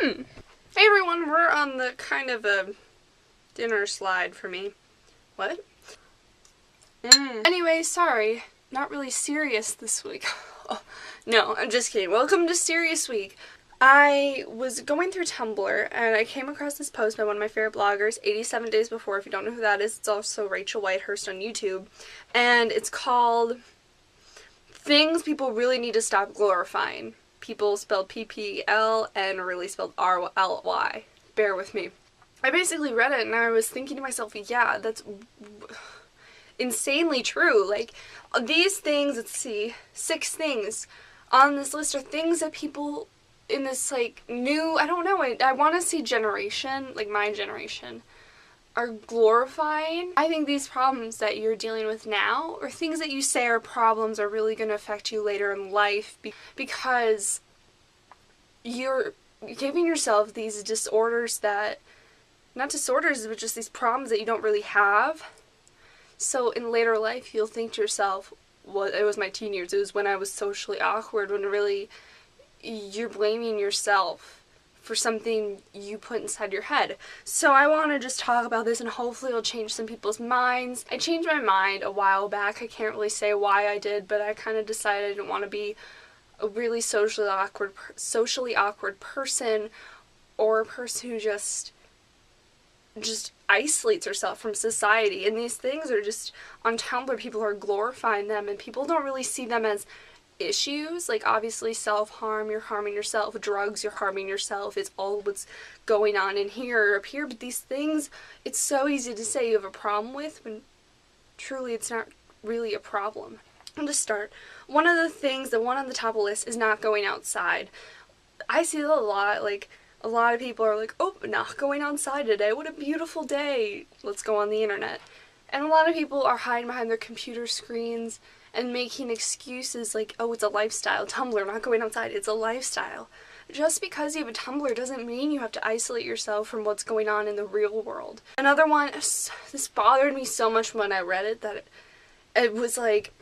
Hey everyone, we're on the kind of a dinner slide for me. What? Anyway, sorry. Not really serious this week. No, I'm just kidding. Welcome to Serious Week. I was going through Tumblr and I came across this post by one of my favorite bloggers, 87 Days Before. If you don't know who that is, it's also Rachel Whitehurst on YouTube. And it's called Things People Really Need to Stop Glorifying. People spelled PPL and really spelled RLY. Bear with me. I basically read it and I was thinking to myself, yeah, that's insanely true. Like, these things, let's see, 6 things on this list are things that people in this, like, new, I don't know, I want to see generation, like my generation, are glorifying. I think these problems that you're dealing with now, or things that you say are problems, are really going to affect you later in life because you're giving yourself these disorders that, not disorders, but just these problems that you don't really have. So in later life, you'll think to yourself, well, it was my teen years, it was when I was socially awkward, when really you're blaming yourself for something you put inside your head. So I want to just talk about this and hopefully it'll change some people's minds. I changed my mind a while back. I can't really say why I did, but I kind of decided I didn't want to be a really socially awkward person, or a person who just isolates herself from society. And these things are just, on Tumblr, people are glorifying them and people don't really see them as issues. Like, obviously self-harm, you're harming yourself, drugs, you're harming yourself, it's all what's going on in here or up here, but these things, it's so easy to say you have a problem with when truly it's not really a problem. And to start, one of the things, the one on the top of the list, is not going outside. I see it a lot, like, a lot of people are like, oh, not going outside today, what a beautiful day, let's go on the internet. And a lot of people are hiding behind their computer screens and making excuses like, oh, it's a lifestyle. Tumblr, not going outside, it's a lifestyle. Just because you have a Tumblr doesn't mean you have to isolate yourself from what's going on in the real world. Another one, this bothered me so much when I read it that it was like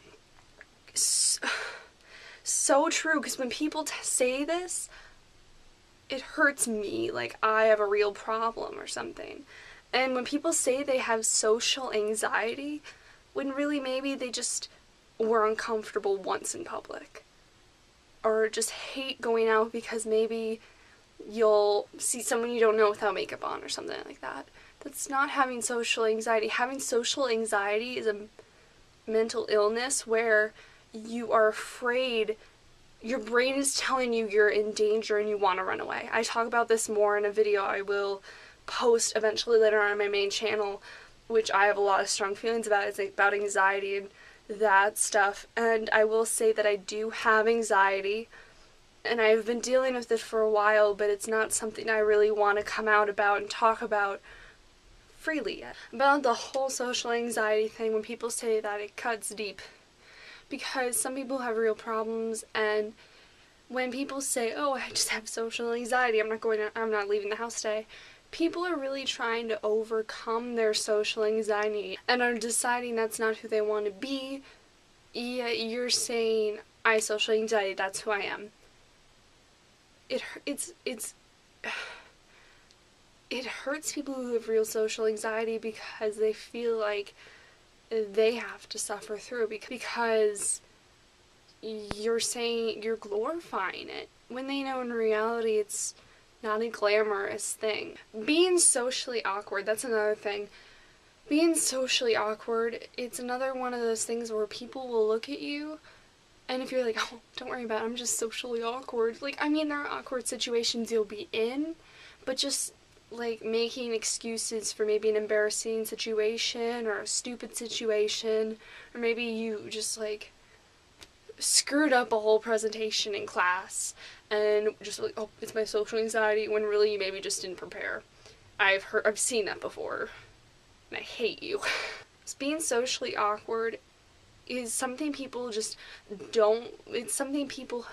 so true, because when people say this, it hurts me, like I have a real problem or something. And when people say they have social anxiety, when really maybe they just were uncomfortable once in public, or just hate going out because maybe you'll see someone you don't know without makeup on or something like that. That's not having social anxiety. Having social anxiety is a mental illness where you are afraid, your brain is telling you you're in danger and you want to run away. I talk about this more in a video I will post eventually later on my main channel, which I have a lot of strong feelings about. It's about anxiety and that stuff. And I will say that I do have anxiety and I've been dealing with it for a while, but it's not something I really want to come out about and talk about freely yet. About the whole social anxiety thing, when people say that, it cuts deep. Because some people have real problems, and when people say, oh, I just have social anxiety, I'm not leaving the house today, people are really trying to overcome their social anxiety and are deciding that's not who they want to be. Yeah, you're saying, I have social anxiety, that's who I am. It hurts people who have real social anxiety because they feel like they have to suffer through because you're saying, you're glorifying it, when they know in reality it's not a glamorous thing. Being socially awkward, that's another thing. Being socially awkward, it's another one of those things where people will look at you, and if you're like, oh, don't worry about it, I'm just socially awkward. Like, I mean, there are awkward situations you'll be in, but just like making excuses for maybe an embarrassing situation or a stupid situation, or maybe you just like screwed up a whole presentation in class and just like, oh, it's my social anxiety, when really you maybe just didn't prepare. I've seen that before, and I hate you. Being socially awkward is something people just don't, it's something people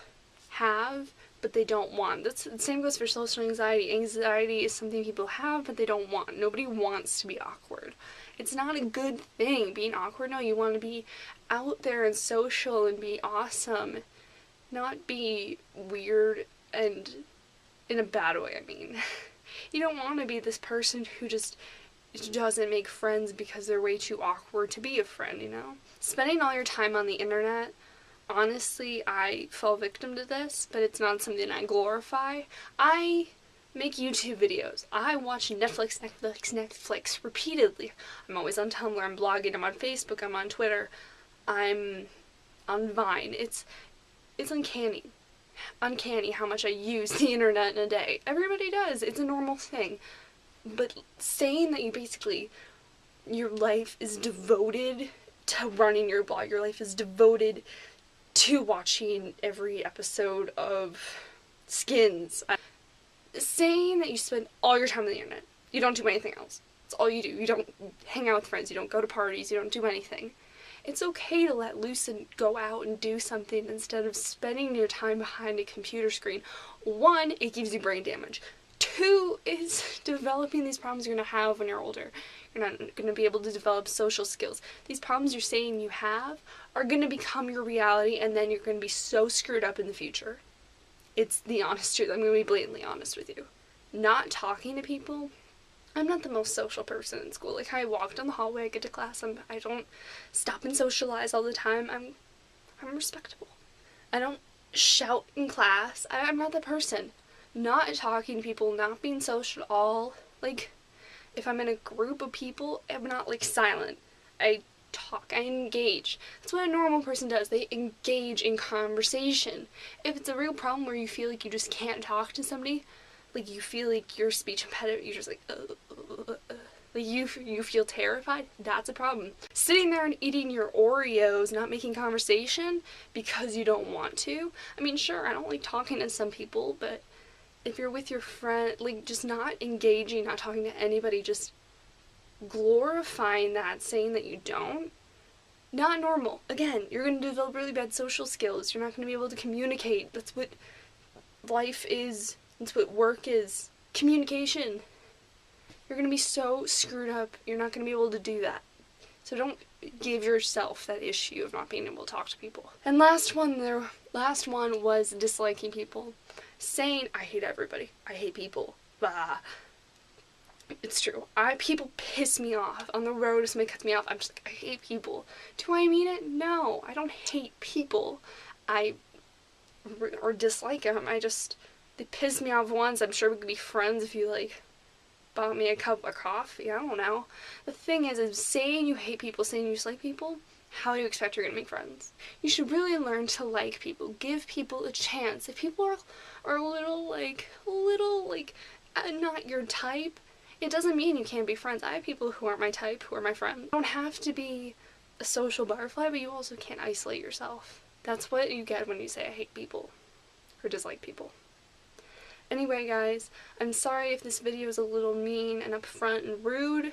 have but they don't want. That's the same goes for social anxiety. Anxiety is something people have but they don't want. Nobody wants to be awkward. It's not a good thing, being awkward. No, you want to be out there and social and be awesome, not be weird and in a bad way, I mean. You don't want to be this person who just doesn't make friends because they're way too awkward to be a friend, you know? Spending all your time on the internet, honestly, I fall victim to this, but it's not something I glorify. I make YouTube videos. I watch Netflix repeatedly. I'm always on Tumblr, I'm blogging, I'm on Facebook, I'm on Twitter, I'm on Vine. It's uncanny. Uncanny how much I use the internet in a day. Everybody does. It's a normal thing. But saying that your life is devoted to running your blog, your life is devoted to watching every episode of Skins, saying that you spend all your time on the internet, you don't do anything else. That's all you do. You don't hang out with friends, you don't go to parties, you don't do anything. It's okay to let loose and go out and do something instead of spending your time behind a computer screen. 1, it gives you brain damage. 2 is developing these problems you're going to have when you're older. You're not going to be able to develop social skills. These problems you're saying you have are going to become your reality, and then you're going to be so screwed up in the future. It's the honest truth. I'm going to be blatantly honest with you. Not talking to people. I'm not the most social person in school. Like, I walk down the hallway, I get to class, I don't stop and socialize all the time. I'm respectable. I don't shout in class. I'm not that person. Not talking to people, not being social at all. Like, if I'm in a group of people, I'm not, like, silent. I talk, I engage. That's what a normal person does. They engage in conversation. If it's a real problem where you feel like you just can't talk to somebody, like you feel like your speech impediment, you're just like, like you feel terrified, that's a problem. Sitting there and eating your Oreos, not making conversation because you don't want to. I mean, sure, I don't like talking to some people, but if you're with your friend, like, just not engaging, not talking to anybody, just glorifying that, saying that you don't, not normal. Again, you're going to develop really bad social skills. You're not going to be able to communicate. That's what life is. That's what work is. Communication. You're going to be so screwed up, you're not going to be able to do that. So don't give yourself that issue of not being able to talk to people. And last one was disliking people. Saying, I hate everybody. I hate people. Bah. It's true. People piss me off. On the road, if somebody cuts me off, I'm just like, I hate people. Do I mean it? No. I don't hate people. Or dislike them. They piss me off once. I'm sure we could be friends if you, like, bought me a cup of coffee. I don't know. The thing is saying you hate people, saying you dislike people, how do you expect you're gonna make friends? You should really learn to like people. Give people a chance. If people are a little, not your type, it doesn't mean you can't be friends. I have people who aren't my type, who are my friends. You don't have to be a social butterfly, but you also can't isolate yourself. That's what you get when you say I hate people or dislike people. Anyway, guys, I'm sorry if this video is a little mean and upfront and rude.